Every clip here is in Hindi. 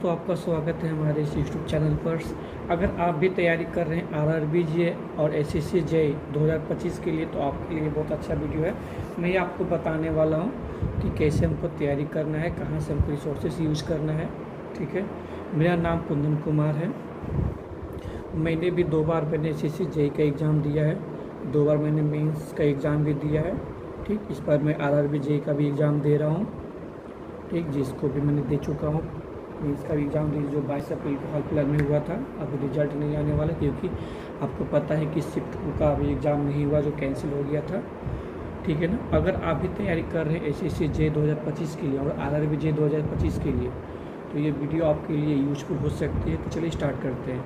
तो आपका स्वागत है हमारे इस यूट्यूब चैनल पर। अगर आप भी तैयारी कर रहे हैं आरआरबी जे और एसएससी जे 2025 के लिए, तो आपके लिए बहुत अच्छा वीडियो है। मैं ये आपको बताने वाला हूँ कि कैसे हमको तैयारी करना है, कहाँ से हमको रिसोर्सेज यूज करना है। ठीक है, मेरा नाम कुंदन कुमार है। मैंने भी 2 बार मैंने एसएससी जे का एग्ज़ाम दिया है, 2 बार मैंने मेंस का एग्ज़ाम भी दिया है। ठीक, इस बार मैं आरआरबी जे का भी एग्ज़ाम दे रहा हूँ। ठीक, जिसको भी मैंने दे चुका हूँ। इसका एग्ज़ाम दी जो 22 अप्रैल को हाल फिलहाल में हुआ था। अभी रिजल्ट नहीं आने वाला, क्योंकि आपको पता है कि शिफ्ट 2 का अभी एग्ज़ाम नहीं हुआ, जो कैंसिल हो गया था। ठीक है ना। अगर आप भी तैयारी कर रहे हैं एसएससी जे 2025 के लिए और आरआरबी जे 2025 के लिए, तो ये वीडियो आपके लिए यूजफुल हो सकती है। तो चलिए स्टार्ट करते हैं।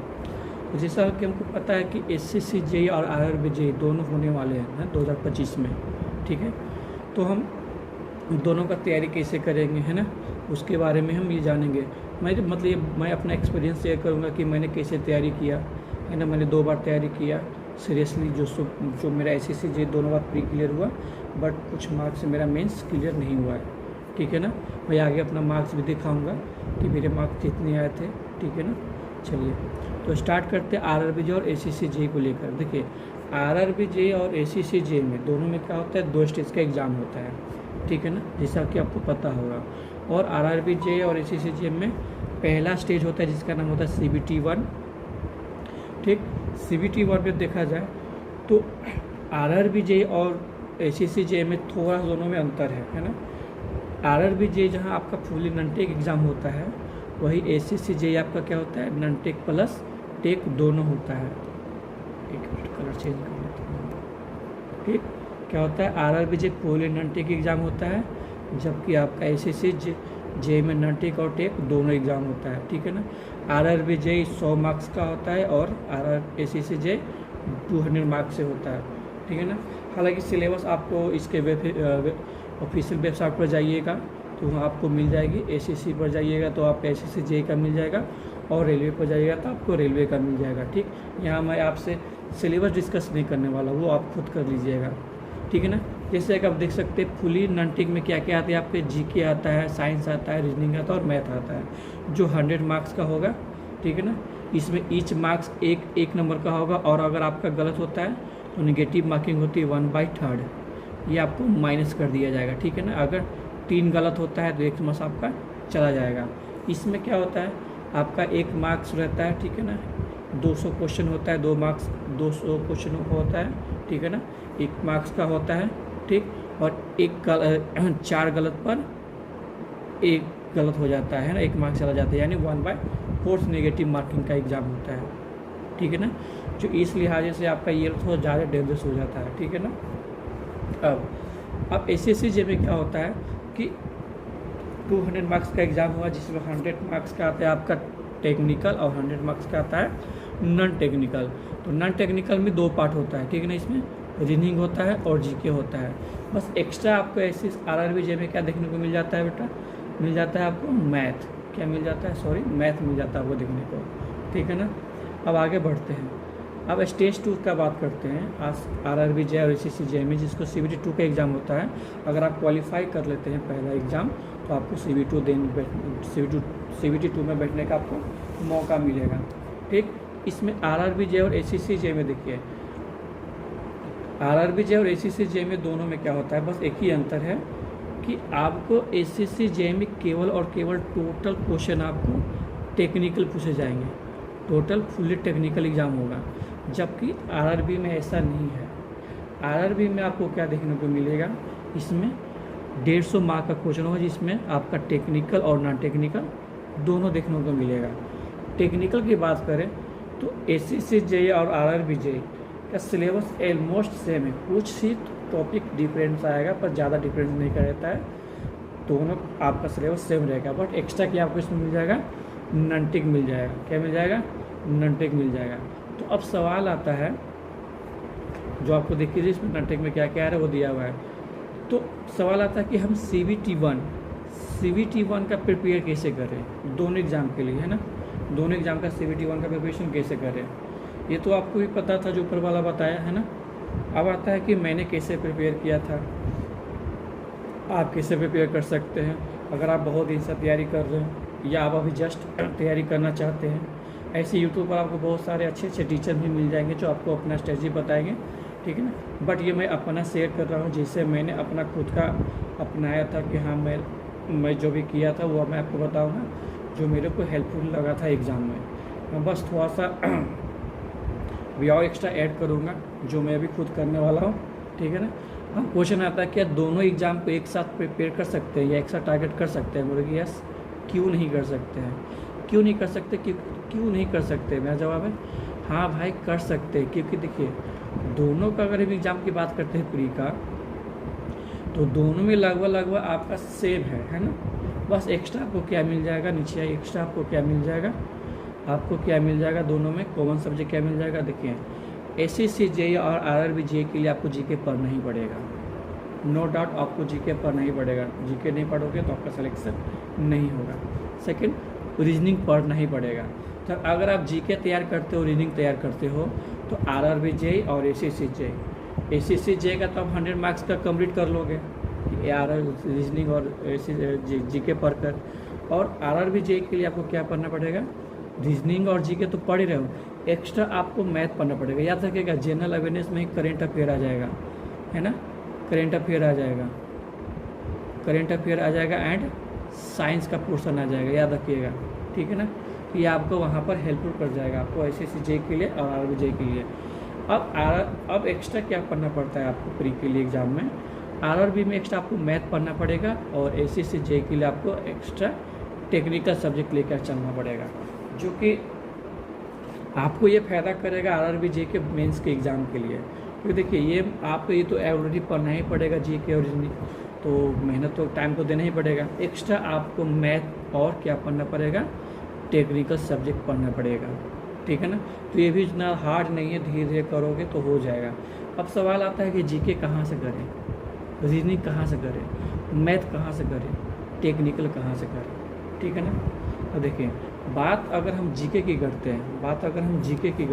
तो जैसा कि हमको पता है कि एसएससी जे और आरआरबी जे दोनों होने वाले हैं 2025 में। ठीक है, तो हम दोनों का तैयारी कैसे करेंगे, है ना, उसके बारे में हम ये जानेंगे। मैं अपना एक्सपीरियंस शेयर करूँगा कि मैंने कैसे तैयारी किया, है ना। मैंने 2 बार तैयारी किया सीरियसली। जो मेरा एसएससी जे दोनों बार प्री क्लियर हुआ, बट कुछ मार्क्स से मेरा मेंस क्लियर नहीं हुआ है। ठीक है ना। मैं आगे अपना मार्क्स भी दिखाऊंगा कि मेरे मार्क्स कितने आए थे। ठीक है ना। चलिए तो स्टार्ट करते हैं आरआरबी जे और एसएससी जे को लेकर। देखिए, आरआरबी जे और एसएससी जे में दोनों में क्या होता है, 2 स्टेज का एग्ज़ाम होता है। ठीक है ना, जैसा कि आपको पता होगा। और आरआरबी जे और एसएससी जे में पहला स्टेज होता है जिसका नाम होता है सीबीटी 1। ठीक, सीबीटी 1 में देखा जाए तो आरआरबी जे और एसएससी जे में थोड़ा दोनों में अंतर है ना। आरआरबी जे जहां आपका फुली नॉन टेक एग्ज़ाम होता है, वही एसएससी जे आपका क्या होता है, नॉन टेक प्लस टेक दोनों होता है। एक मिनट, कलर चेंज कर लेते हैं। ठीक, क्या होता है, आरआरबी जे फुली नॉन टेक एग्ज़ाम होता है, जबकि आपका एसएससी जे में नॉन टेक और टेक दोनों एग्ज़ाम होता है। ठीक है ना। आरआरबी जे 100 मार्क्स का होता है और एसएससी जे 200 मार्क्स से होता है। ठीक है ना। हालांकि सिलेबस आपको इसके ऑफिशियल वेबसाइट पर जाइएगा तो वहाँ आपको मिल जाएगी। एसएससी पर जाइएगा तो आपका एसएससी जे का मिल जाएगा, और रेलवे पर जाइएगा तो आपको रेलवे का मिल जाएगा। ठीक, यहाँ मैं आपसे सिलेबस डिस्कस नहीं करने वाला, वो आप खुद कर लीजिएगा। ठीक है ना। जैसे कि आप देख सकते हैं फुली नॉन टेक में क्या क्या आता है, आपके जीके आता है, साइंस आता है, रीजनिंग आता है और मैथ आता है, जो 100 मार्क्स का होगा। ठीक है ना। इसमें ईच मार्क्स एक नंबर का होगा, और अगर आपका गलत होता है तो नेगेटिव मार्किंग होती है 1/3, ये आपको माइनस कर दिया जाएगा। ठीक है ना। अगर 3 गलत होता है तो 1 मार्क्स आपका चला जाएगा। इसमें क्या होता है, आपका 1 मार्क्स रहता है। ठीक है ना। 200 क्वेश्चन होता है, 2 मार्क्स 200 क्वेश्चन होता है। ठीक है ना। 1 मार्क्स का होता है। ठीक, और 4 गलत पर 1 गलत हो जाता है ना, 1 मार्क्स चला जाता है, यानी 1/4 नेगेटिव मार्किंग का एग्ज़ाम होता है। ठीक है ना, जो इस लिहाजे से आपका ये थोड़ा ज़्यादा डेंजरस हो जाता है। ठीक है ना। अब एसएससी जे में क्या होता है कि 200 मार्क्स का एग्ज़ाम हुआ, जिसमें 100 मार्क्स का आता है आपका टेक्निकल और 100 मार्क्स का आता है नॉन टेक्निकल। तो नॉन टेक्निकल में 2 पार्ट होता है। ठीक है ना, इसमें रीजनिंग होता है और जीके होता है। बस एक्स्ट्रा आपको ऐसे आरआरबी जे में क्या देखने को मिल जाता है बेटा, मिल जाता है आपको मैथ। क्या मिल जाता है, सॉरी, मैथ मिल जाता है आपको देखने को। ठीक है ना। अब आगे बढ़ते हैं। अब स्टेज 2 का बात करते हैं। आज आरआरबी जे और एसएससी जे में, जिसको सीबीटी 2 का एग्ज़ाम होता है, अगर आप क्वालिफाई कर लेते हैं पहला एग्ज़ाम, तो आपको सीबीटी 2 में बैठने का आपको मौका मिलेगा। ठीक, इसमें आरआरबी जे और एसएससी जे में देखिए, आरआरबी जे और एसएससी जे में दोनों में क्या होता है, बस एक ही अंतर है कि आपको एसएससी जे में केवल और केवल टोटल क्वेश्चन आपको टेक्निकल पूछे जाएंगे। टोटल फुल्ली टेक्निकल एग्ज़ाम होगा, जबकि आरआरबी में ऐसा नहीं है। आरआरबी में आपको क्या देखने को मिलेगा, इसमें 150 मार्क का क्वेश्चन होगा, जिसमें आपका टेक्निकल और नॉन टेक्निकल दोनों देखने को मिलेगा। टेक्निकल की बात करें तो एसएससी जे और आरआरबी जे का सिलेबस ऑलमोस्ट सेम है, कुछ ही टॉपिक डिफरेंस आएगा, पर ज़्यादा डिफरेंस नहीं रहता है। दोनों आपका सिलेबस सेम रहेगा, बट एक्स्ट्रा क्या आपको इसमें मिल जाएगा, नॉन टेक मिल जाएगा। क्या मिल जाएगा, नॉन टेक मिल जाएगा। तो अब सवाल आता है, जो आपको देखिए इसमें नॉन टेक में क्या क्या आ रहा है वो दिया हुआ है। तो सवाल आता है कि हम सीबीटी 1 का प्रिपेयर कैसे करें, दोनों एग्ज़ाम के लिए, है ना। दोनों एग्ज़ाम का सीबीटी 1 का प्रिपरेशन कैसे करें, ये तो आपको भी पता था, जो ऊपर वाला बताया है ना। अब आता है कि मैंने कैसे प्रिपेयर किया था, आप कैसे प्रिपेयर कर सकते हैं। अगर आप बहुत दिन से तैयारी कर रहे हैं या आप अभी जस्ट तैयारी करना चाहते हैं, ऐसे यूट्यूब पर आपको बहुत सारे अच्छे अच्छे टीचर भी मिल जाएंगे जो आपको अपना स्ट्रेटजी बताएंगे, ठीक है ना। बट ये मैं अपना शेयर कर रहा हूँ जिससे मैंने अपना खुद का अपनाया था कि हाँ मैं जो भी किया था वो मैं आपको बताऊँगा, जो मेरे को हेल्पफुल लगा था एग्ज़ाम में। मैं बस थोड़ा सा भी और एक्स्ट्रा ऐड करूँगा जो मैं अभी खुद करने वाला हूँ, ठीक है ना। हाँ, क्वेश्चन आता है क्या दोनों एग्ज़ाम को एक साथ प्रिपेयर कर सकते हैं या एक साथ टारगेट कर सकते हैं? बोले कि यस, क्यों नहीं कर सकते हैं? क्यों नहीं कर सकते? क्यों नहीं कर सकते? मेरा जवाब है हाँ भाई, कर सकते हैं। क्योंकि देखिए, दोनों का अगर हम एग्ज़ाम की बात करते हैं प्री का, तो दोनों में लगभग आपका सेम है ना। बस एक्स्ट्रा आपको क्या मिल जाएगा, नीचे एक्स्ट्रा आपको क्या मिल जाएगा, आपको क्या मिल जाएगा, दोनों में कॉमन सब्जेक्ट क्या मिल जाएगा। देखिए, एसएससी जेईई और आरआरबी जेईई के लिए आपको जीके पढ़ना ही पड़ेगा, नो डाउट आपको जीके पढ़ना ही पड़ेगा। जीके नहीं पढ़ोगे तो आपका सिलेक्शन नहीं होगा। सेकंड, रीजनिंग पढ़ना ही पड़ेगा। तो अगर आप जीके तैयार करते हो, रीजनिंग तैयार करते हो, तो आरआरबी जेईई और एसएससी जेईई, एसएससी जेईई का तो आप 100 मार्क्स का कंप्लीट कर लोगे रीजनिंग और जीके पढ़कर। और आरआरबी जेईई के लिए आपको क्या पढ़ना पड़ेगा, रीजनिंग और जीके तो पढ़ ही रहे हो, एक्स्ट्रा आपको मैथ पढ़ना पड़ेगा। याद रखिएगा, जनरल अवेयरनेस में ही करेंट अफेयर आ जाएगा, है ना, करेंट अफेयर आ जाएगा, करेंट अफेयर आ जाएगा एंड साइंस का पोर्शन आ जाएगा, याद रखिएगा, ठीक है ना। तो ये आपको वहाँ पर हेल्पफुल कर जाएगा आपको एसएससी जेईई के लिए और आरआरबी जेईई के लिए। अब एक्स्ट्रा क्या पढ़ना पड़ता है आपको प्री के लिए एग्ज़ाम में, आरआरबी में एक्स्ट्रा आपको मैथ पढ़ना पड़ेगा और एसएससी जेईई के लिए आपको एक्स्ट्रा टेक्निकल सब्जेक्ट लेकर चलना पड़ेगा, जो कि आपको ये फ़ायदा करेगा आरआरबी जेईई के मेंस के एग्ज़ाम के लिए। क्योंकि देखिए, ये आपको ये तो ऑलरेडी पढ़ना ही पड़ेगा जीके और रीजनिंग, तो मेहनत तो टाइम तो देना ही पड़ेगा। एक्स्ट्रा आपको मैथ और क्या पढ़ना पड़ेगा, टेक्निकल सब्जेक्ट पढ़ना पड़ेगा, ठीक है ना। तो ये भी इतना हार्ड नहीं है, धीरे धीरे करोगे तो हो जाएगा। अब सवाल आता है कि जीके कहाँ से करें, रीजनिंग कहाँ से करें, मैथ कहाँ से करें, टेक्निकल कहाँ से करें, ठीक है ना। तो देखिए, बात अगर हम जीके की करते हैं, बात अगर हम जीके की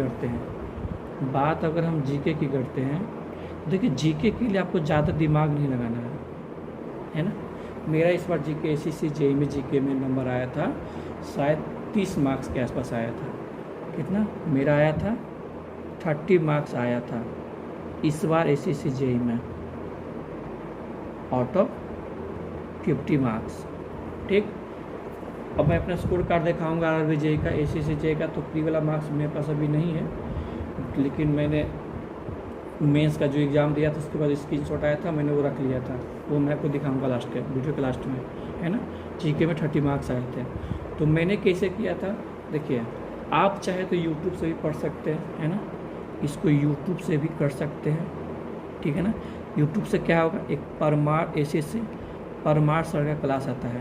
करते हैं, देखिए जीके के लिए आपको ज़्यादा दिमाग नहीं लगाना है ना। मेरा इस बार जीके एसएससी जेईई में जीके में नंबर आया था शायद 30 मार्क्स के आसपास आया था। कितना मेरा आया था, 30 मार्क्स आया था इस बार एसएससी जेईई में, आउट ऑफ 50 मार्क्स, ठीक। अब मैं अपना स्कोर कार्ड दिखाऊंगा आरआरबी जेईई का, एसएससी जेईई का। तो प्री वाला मार्क्स मेरे पास अभी नहीं है, लेकिन मैंने मेंस का जो एग्ज़ाम दिया था उसके बाद स्क्रीनशॉट आया था, मैंने वो रख लिया था, वो मैं आपको दिखाऊंगा लास्ट के वीडियो के लास्ट में, है ना। जीके में 30 मार्क्स आए थे। तो मैंने कैसे किया था, देखिए, आप चाहे तो यूट्यूब से भी पढ़ सकते हैं, है ना, इसको यूट्यूब से भी कर सकते हैं, ठीक है ना। यूट्यूब से क्या होगा, एक परमार एसएससी परमार सर का क्लास आता है,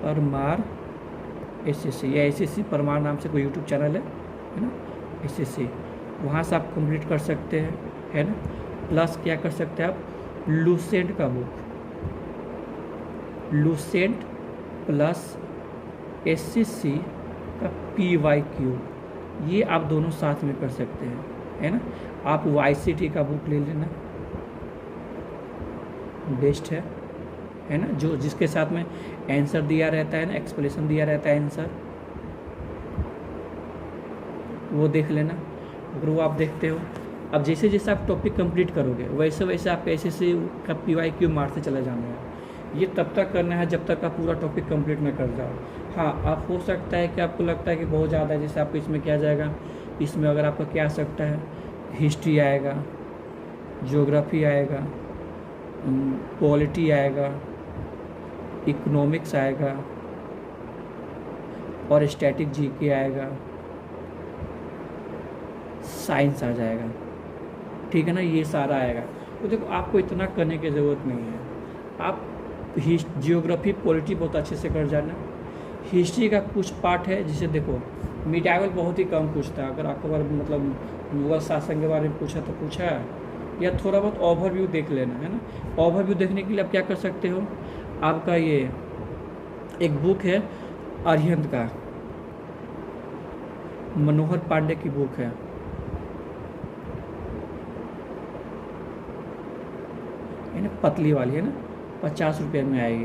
परमार एसएससी या एसएससी परमार नाम से कोई यूट्यूब चैनल है ना, एसएससी, वहाँ से आप कंप्लीट कर सकते हैं, है ना। प्लस क्या कर सकते हैं आप, लूसेंट का बुक, लूसेंट प्लस एसएससी का PYQ, ये आप दोनों साथ में कर सकते हैं, है ना। आप YCT का बुक ले लेना, बेस्ट है ना, जो जिसके साथ में आंसर दिया रहता है ना, एक्सप्लेनेशन दिया रहता है आंसर, वो देख लेना। अगर वो आप देखते हो, अब जैसे जैसे आप टॉपिक कंप्लीट करोगे वैसे वैसे आपका एसएससी का PYQ मारते चला जाना है। ये तब तक करना है जब तक आप पूरा टॉपिक कंप्लीट न कर जाओ। हाँ, आप हो सकता है कि आपको लगता है कि बहुत ज़्यादा है, जैसे आपको इसमें क्या जाएगा, इसमें अगर आपका क्या आ सकता है, हिस्ट्री आएगा, ज्योग्राफी आएगा, पॉलिटी आएगा, इकोनॉमिक्स आएगा और स्टैटिक जीके आएगा, साइंस आ जाएगा, ठीक है ना, ये सारा आएगा। तो देखो, आपको इतना करने की ज़रूरत नहीं है। आप जियोग्राफी पॉलिटी बहुत अच्छे से कर जाना। हिस्ट्री का कुछ पार्ट है जिसे देखो, मिडाइवल बहुत ही कम पूछता है। अगर आपको मतलब मुगल शासन के बारे में पूछा तो पूछा है, या थोड़ा बहुत ओवरव्यू देख लेना, है ना। ओवरव्यू देखने के लिए आप क्या कर सकते हो, आपका ये एक बुक है अरिहंत का, मनोहर पांडे की बुक है ना, पतली वाली है ना, 50 रुपये में आएगी,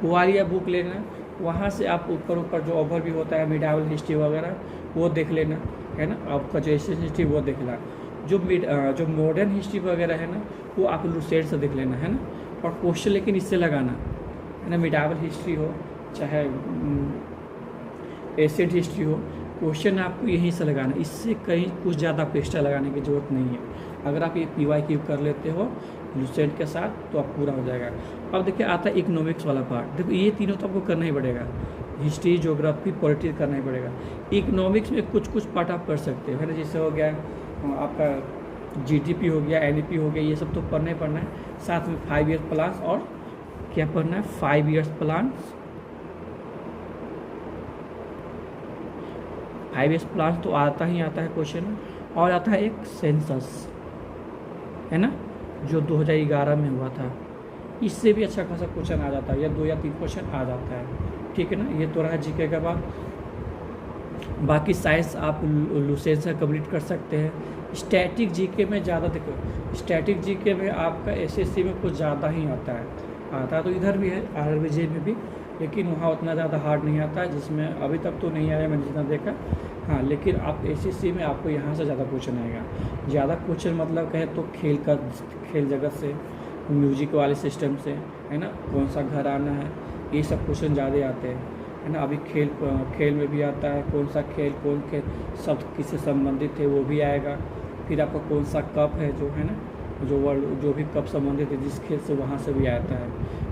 वो वाली आप बुक लेना। वहाँ से आप ऊपर ऊपर जो ओवरव्यू होता है मिडावल हिस्ट्री वगैरह वो देख लेना, है ना। आपका जो एशियन हिस्ट्री वो देख लेना। जो मॉडर्न हिस्ट्री वगैरह है ना वो आप लुसेंट से देख लेना, है ना। और क्वेश्चन लेकिन इससे लगाना, है ना। मिडावल हिस्ट्री हो चाहे एशियन हिस्ट्री हो, क्वेश्चन आपको यहीं से लगाना, इससे कहीं कुछ ज़्यादा आपको एक्स्ट्रा लगाने की ज़रूरत नहीं है। अगर आप ये PYQ कर लेते हो लुसेंट के साथ तो आप पूरा हो जाएगा। अब देखिए आता है इकोनॉमिक्स वाला पार्ट। देखो ये तीनों तो आपको करना ही पड़ेगा, हिस्ट्री, ज्योग्राफी, पॉलिटिक्स करना ही पड़ेगा। इकोनॉमिक्स में कुछ कुछ पार्ट आप कर सकते हो, है ना। जैसे हो गया आपका GDP हो गया, NEP हो गया, ये सब तो पढ़ना ही पढ़ना है। साथ में 5 ईयर प्लान, और क्या पढ़ना है 5 ईयर्स प्लान, 5 ईयर्स प्लान तो आता ही आता है क्वेश्चन। और आता है एक सेंसस, है ना, जो 2011 में हुआ था। इससे भी अच्छा खासा क्वेश्चन आ जाता है, या 2 या 3 क्वेश्चन आ जाता है, ठीक है ना। ये तो रहा जीके का बात। बाकी साइंस आप लुसेंट से कंप्लीट कर सकते हैं। स्टैटिक जीके में ज़्यादा देखो, स्टैटिक जीके में आपका SSC में कुछ ज़्यादा ही आता है तो इधर भी है RRBJ में भी, लेकिन वहाँ उतना ज़्यादा हार्ड नहीं आता है, जिसमें अभी तक तो नहीं आया मैंने जितना देखा। हाँ, लेकिन आप SSC में आपको यहाँ से ज़्यादा क्वेश्चन आएगा। ज़्यादा क्वेश्चन मतलब कहे तो खेल जगत से, म्यूजिक वाले सिस्टम से, है ना, कौन सा घर आना है, ये सब क्वेश्चन ज़्यादा आते हैं, है ना। अभी खेल में भी आता है, कौन सा खेल कौन खेल शब्द किससे संबंधित है वो भी आएगा। फिर आपका कौन सा कप है जो, है ना, जो वर्ल्ड जो भी कप संबंधित है जिस खेल से, वहाँ से भी आता है।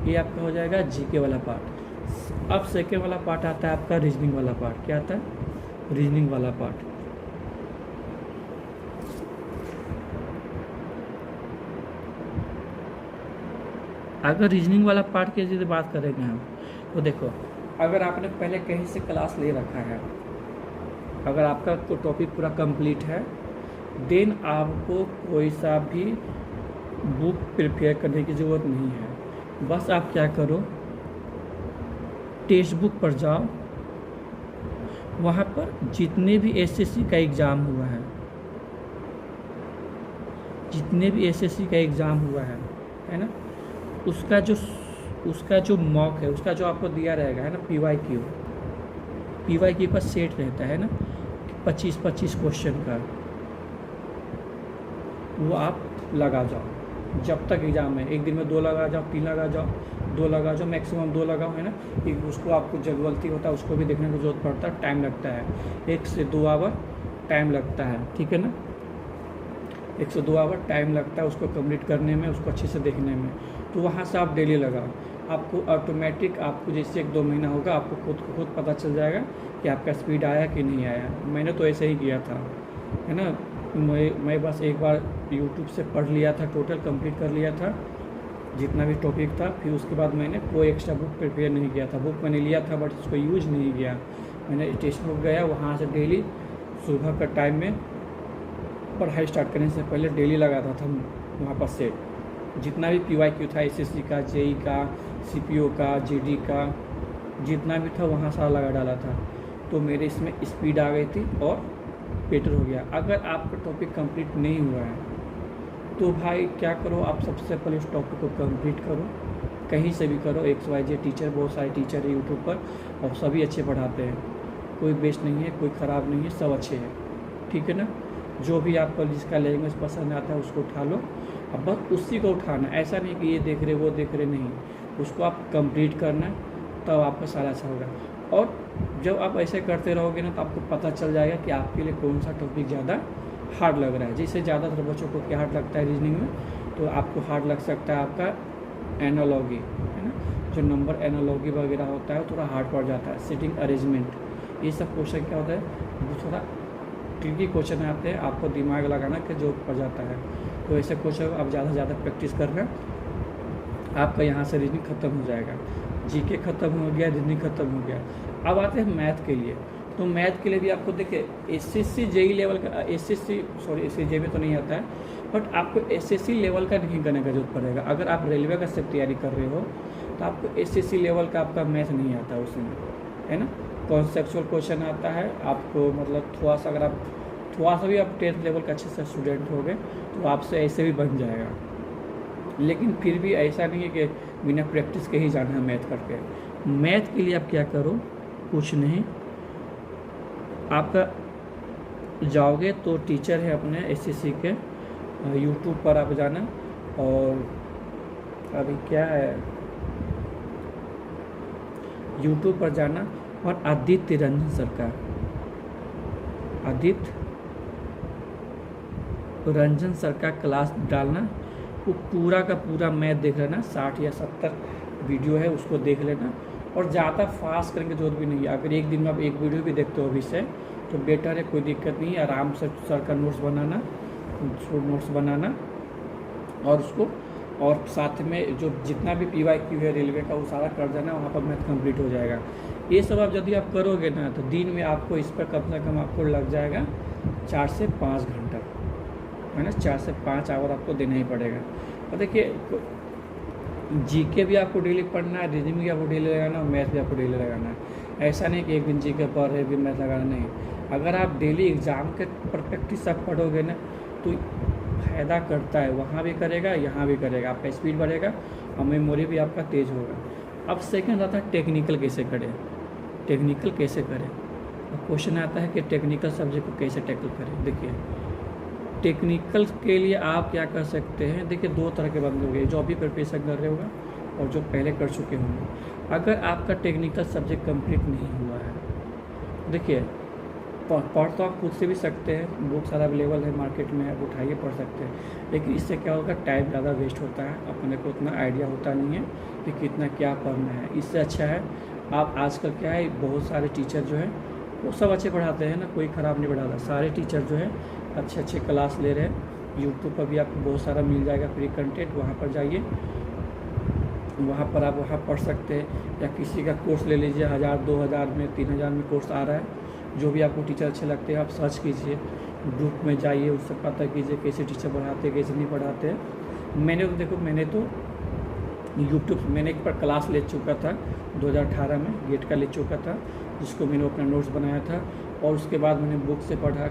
ये आपका हो जाएगा जीके वाला पार्ट। अब सेकेंड वाला पार्ट आता है आपका रीजनिंग वाला पार्ट। क्या आता है? रीजनिंग वाला पार्ट। अगर रीजनिंग वाला पार्ट की यदि बात करेंगे हम, तो देखो, अगर आपने पहले कहीं से क्लास ले रखा है, अगर आपका तो टॉपिक पूरा कंप्लीट है, देन आपको कोई सा भी बुक प्रिपेयर करने की ज़रूरत नहीं है। बस आप क्या करो, टेक्स्ट बुक पर जाओ, वहाँ पर जितने भी SSC का एग्ज़ाम हुआ है ना, उसका जो मॉक है, उसका जो आपको दिया रहेगा, है ना, PYQ का सेट रहता है ना 25-25 क्वेश्चन का, वो आप लगा जाओ जब तक एग्ज़ाम है। एक दिन में 2 लगा जाओ, 3 लगा जाओ, 2 लगा जाओ, मैक्सिमम 2 लगाओ, है ना। कि उसको आपको जब गलती होता है उसको भी देखने की ज़रूरत पड़ता है, टाइम लगता है, 1 से 2 आवर टाइम लगता है, ठीक है ना। 1 से 2 आवर टाइम लगता है उसको कंप्लीट करने में, उसको अच्छे से देखने में। तो वहाँ से आप डेली लगाओ, आपको ऑटोमेटिक, आपको जैसे 1-2 महीना होगा, आपको खुद पता चल जाएगा कि आपका स्पीड आया कि नहीं आया। मैंने तो ऐसे ही किया था, है ना। मैं बस एक बार यूट्यूब से पढ़ लिया था, टोटल कंप्लीट कर लिया था जितना भी टॉपिक था। फिर उसके बाद मैंने कोई एक्स्ट्रा बुक प्रिपेयर नहीं किया था। बुक मैंने लिया था बट उसको यूज नहीं किया। मैंने टेक्स्ट बुक गया, वहाँ से डेली सुबह का टाइम में पढ़ाई स्टार्ट करने से पहले डेली लगाता था वहाँ पर सेट, जितना भी PYQ था, SSC का, JEE का, CPO का, GD का, जितना भी था वहाँ सारा लगा डाला था। तो मेरे इसमें स्पीड आ गई थी और बेटर हो गया। अगर आपका टॉपिक कंप्लीट नहीं हुआ है तो भाई क्या करो, आप सबसे पहले उस टॉपिक को कंप्लीट करो, कहीं से भी करो। XYZ टीचर, बहुत सारे टीचर है यूट्यूब पर और सभी अच्छे पढ़ाते हैं, कोई बेस्ट नहीं है, कोई ख़राब नहीं है, सब अच्छे हैं, ठीक है ना। जो भी आपको जिसका लैंग्वेज पसंद आता है उसको उठा लो, अब बस उसी को उठाना। ऐसा नहीं कि ये देख रहे वो देख रहे, नहीं, उसको आप कंप्लीट करना, तब आपका सारा अच्छा होगा। और जब आप ऐसे करते रहोगे ना तो आपको पता चल जाएगा कि आपके लिए कौन सा टॉपिक ज़्यादा हार्ड लग रहा है। जैसे ज़्यादातर बच्चों को क्या हार्ड लगता है रीजनिंग में, तो आपको हार्ड लग सकता है आपका एनालॉजी, है ना, जो नंबर एनालॉजी वगैरह होता है थोड़ा हार्ड पड़ जाता है। सिटिंग अरेंजमेंट, ये सब क्वेश्चन क्या होता है, वो थोड़ा ट्रिकी क्वेश्चन आते हैं, आपको दिमाग लगाना कि जो पड़ जाता है। तो ऐसे क्वेश्चन आप ज़्यादा से ज़्यादा प्रैक्टिस करना, आपका यहाँ से रीजनिंग ख़त्म हो जाएगा। जीके ख़त्म हो गया, रीजनिंग ख़त्म हो गया। अब आते हैं मैथ के लिए। तो मैथ के लिए भी आपको देखिए SSC JEE लेवल का, SSC JEE में तो नहीं आता है, बट आपको SSC लेवल का नहीं करने का जरूरत पड़ेगा। अगर आप रेलवे का सिर्फ तैयारी कर रहे हो तो आपको SSC लेवल का आपका मैथ नहीं आता उसमें, है ना। कॉन्सेप्चुअल क्वेश्चन आता है आपको, मतलब थोड़ा सा, अगर आप थोड़ा सा भी आप 10th लेवल का अच्छे से स्टूडेंट हो गए तो आपसे ऐसे भी बन जाएगा। लेकिन फिर भी ऐसा नहीं है कि बिना प्रैक्टिस के ही जाना है मैथ करके। मैथ के लिए आप क्या करो, कुछ नहीं, आपका जाओगे तो टीचर है अपने एसएससी के, यूट्यूब पर आप जाना, और अभी क्या है, यूट्यूब पर जाना और आदित्य रंजन सरकार, आदित्य रंजन सरकार क्लास डालना, वो पूरा का पूरा मैथ देख लेना, 60 या 70 वीडियो है, उसको देख लेना। और ज़्यादा फास्ट करने की जरूरत भी नहीं है, अगर एक दिन में आप एक वीडियो भी देखते हो विषय तो बेटर है, कोई दिक्कत नहीं है। आराम से सर का नोट्स बनाना और उसको, और साथ में जो जितना भी PYQ है रेलवे का वो सारा कर देना, वहाँ पर मैथ कंप्लीट हो जाएगा। ये सब आप यदि आप करोगे ना तो दिन में आपको इस पर कम से कम आपको लग जाएगा 4 से 5 घंटा, है ना, 4 से 5 आवर आपको देना ही पड़ेगा। और देखिए जीके भी आपको डेली पढ़ना है, रीजनिंग भी आपको डेली लगाना है, और मैथ भी आपको डेली लगाना है। ऐसा नहीं कि एक दिन जीके पढ़ रहे भी मैथ लगाना, नहीं। अगर आप डेली एग्ज़ाम के पर प्रैक्टिस आप पढ़ोगे ना तो फ़ायदा करता है, वहाँ भी करेगा यहाँ भी करेगा, आपका स्पीड बढ़ेगा और मेमोरी भी आपका तेज़ होगा। अब सेकंड आता है टेक्निकल कैसे करें, टेक्निकल कैसे करें। क्वेश्चन आता है कि टेक्निकल सब्जेक्ट को कैसे टैकल करें। देखिए टेक्निकल के लिए आप क्या कर सकते हैं, देखिए 2 तरह के बंदे होंगे, जो अभी प्रिपरेशन कर रहे होगा और जो पहले कर चुके होंगे। अगर आपका टेक्निकल सब्जेक्ट कंप्लीट नहीं हुआ है, देखिए पढ़ तो आप खुद से भी सकते हैं, बुक सारा अवेलेबल है मार्केट में, आप उठाइए पढ़ सकते हैं, लेकिन इससे क्या होगा, टाइम ज़्यादा वेस्ट होता है, अपने को उतना आइडिया होता नहीं है कि कितना क्या पढ़ना है। इससे अच्छा है आप, आजकल क्या है बहुत सारे टीचर जो है वो सब अच्छे पढ़ाते हैं ना, कोई ख़राब नहीं पढ़ाता, सारे टीचर जो है अच्छे अच्छे क्लास ले रहे हैं। यूट्यूब पर भी आपको बहुत सारा मिल जाएगा फ्री कंटेंट, वहाँ पर जाइए, वहाँ पर आप वहाँ पढ़ सकते हैं। या किसी का कोर्स ले लीजिए, 1000 2000 में 3000 में कोर्स आ रहा है, जो भी आपको टीचर अच्छे लगते हैं आप सर्च कीजिए, ग्रुप में जाइए, उससे पता कीजिए कैसे टीचर पढ़ाते हैं कैसे नहीं पढ़ाते हैं। मैंने तो यूट्यूब मैंने एक बार क्लास ले चुका था 2018 में, गेट का ले चुका था, जिसको मैंने अपना नोट्स बनाया था, और उसके बाद मैंने बुक से पढ़ा,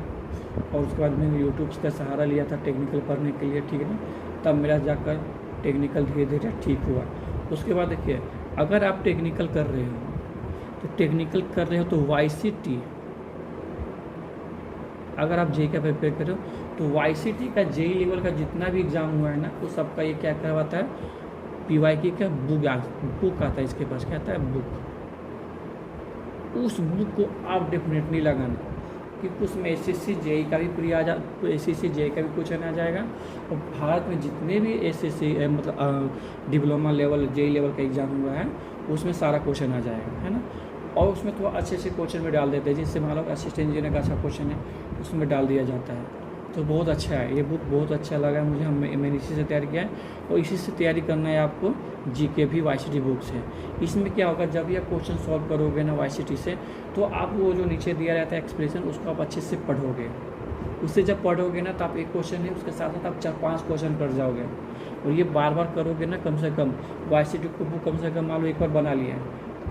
और उसके बाद मैंने यूट्यूब का सहारा लिया था टेक्निकल पढ़ने के लिए, ठीक है ना। तब मेरा जाकर टेक्निकल धीरे धीरे ठीक हुआ। उसके बाद देखिए अगर आप टेक्निकल कर रहे हो तो YCT, अगर आप जेई का प्रिपेयर कर रहे हो तो YCT का जेई लेवल का जितना भी एग्ज़ाम हुआ है ना, वो सबका ये क्या करवाता है, PYQ का बुक आता है, इसके पास क्या आता है, बुक। उस बुक को आप डेफिनेटली लगाना, क्योंकि उसमें SSC JEE का भी SSC JEE का भी क्वेश्चन आ जाएगा, और भारत में जितने भी SSC मतलब डिप्लोमा लेवल JEE लेवल का एग्ज़ाम हुआ है उसमें सारा क्वेश्चन आ जाएगा, है ना। और उसमें थोड़ा अच्छे अच्छे में डाल देते हैं, जिससे मान लो असिस्टेंट इंजीनियर का अच्छा क्वेश्चन है उसमें डाल दिया जाता है, तो बहुत अच्छा है। ये बुक बहुत अच्छा लगा मुझे, मैंने इसी से तैयारी किया है, और इसी से तैयारी करना है आपको। जीके भी YCT बुक से। इसमें क्या होगा, जब भी आप क्वेश्चन सॉल्व करोगे ना YCT से, तो आप वो जो नीचे दिया रहता है एक्सप्रेशन, उसको आप अच्छे से पढ़ोगे। उससे जब पढ़ोगे ना तो आप एक क्वेश्चन है उसके साथ साथ आप 4-5 क्वेश्चन कर जाओगे, और ये बार बार करोगे ना, कम से कम YCT को बुक कम से कम मान लो एक बार बना लिया,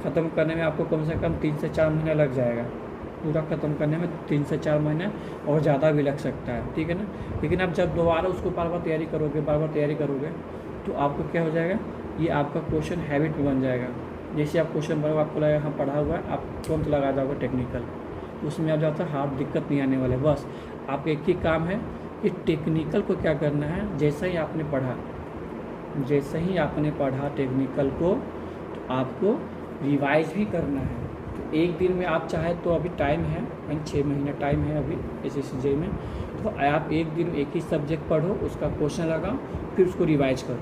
ख़त्म करने में आपको कम से कम 3 से 4 महीना लग जाएगा, पूरा ख़त्म करने में 3 से 4 महीने और ज़्यादा भी लग सकता है, ठीक है ना। लेकिन आप जब दोबारा उसको बार बार तैयारी करोगे तो आपको क्या हो जाएगा, ये आपका क्वेश्चन हैबिट में बन जाएगा। जैसे आप क्वेश्चन भरोगे, आपको लगेगा हाँ पढ़ा हुआ है, आप तुरंत लगा जाओगे टेक्निकल, उसमें आप जाता हार्ड दिक्कत नहीं आने वाले। बस आपका एक ही काम है कि टेक्निकल को क्या करना है, जैसे ही आपने पढ़ा टेक्निकल को, तो आपको रिवाइज भी करना है। तो एक दिन में आप चाहे तो, अभी टाइम है, 6 महीना टाइम है अभी SSC JEE में, तो आप एक दिन एक ही सब्जेक्ट पढ़ो, उसका क्वेश्चन लगाओ, फिर उसको रिवाइज करो।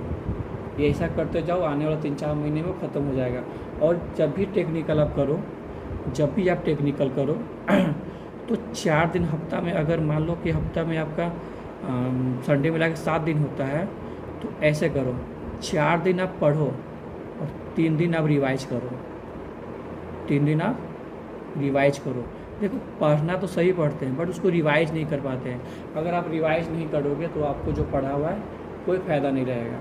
ये ऐसा करते जाओ, आने वाला 3-4 महीने में ख़त्म हो जाएगा। और जब भी आप टेक्निकल करो तो 4 दिन हफ्ता में, अगर मान लो कि हफ्ता में आपका संडे मिला के 7 दिन होता है, तो ऐसे करो, 4 दिन आप पढ़ो और 3 दिन आप रिवाइज करो। देखो पढ़ना तो सही पढ़ते हैं, बट उसको रिवाइज नहीं कर पाते हैं। अगर आप रिवाइज नहीं करोगे तो आपको जो पढ़ा हुआ है कोई फ़ायदा नहीं रहेगा,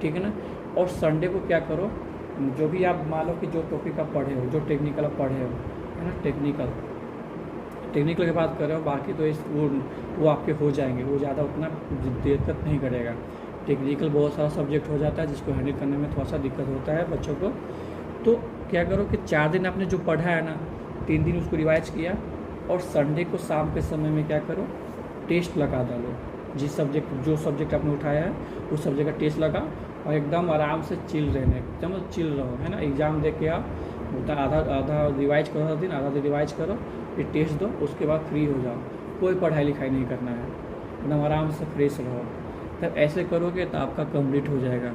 ठीक है ना। और संडे को क्या करो, जो भी आप मान लो कि जो टॉपिक आप पढ़े हो, जो टेक्निकल आप पढ़े हो, है ना, टेक्निकल की बात कर रहे हो, बाकी तो वो आपके हो जाएंगे, वो ज़्यादा उतना दिक्कत नहीं करेगा। टेक्निकल बहुत सारा सब्जेक्ट हो जाता है जिसको हैंडल करने में थोड़ा सा दिक्कत होता है बच्चों को। तो क्या करो कि 4 दिन आपने जो पढ़ा है ना, 3 दिन उसको रिवाइज किया, और संडे को शाम के समय में क्या करो, टेस्ट लगा डालो। जो सब्जेक्ट आपने उठाया है उस सब्जेक्ट का टेस्ट लगा, और एकदम आराम से चिल रहने, एकदम चिल रहो, है ना। एग्ज़ाम दे के आप आधा रिवाइज करो, आधा दिन रिवाइज करो, फिर टेस्ट दो, उसके बाद फ्री हो जाओ। कोई पढ़ाई लिखाई नहीं करना है, एकदम आराम से फ्रेश रहो। तब ऐसे करोगे तो आपका कंप्लीट हो जाएगा।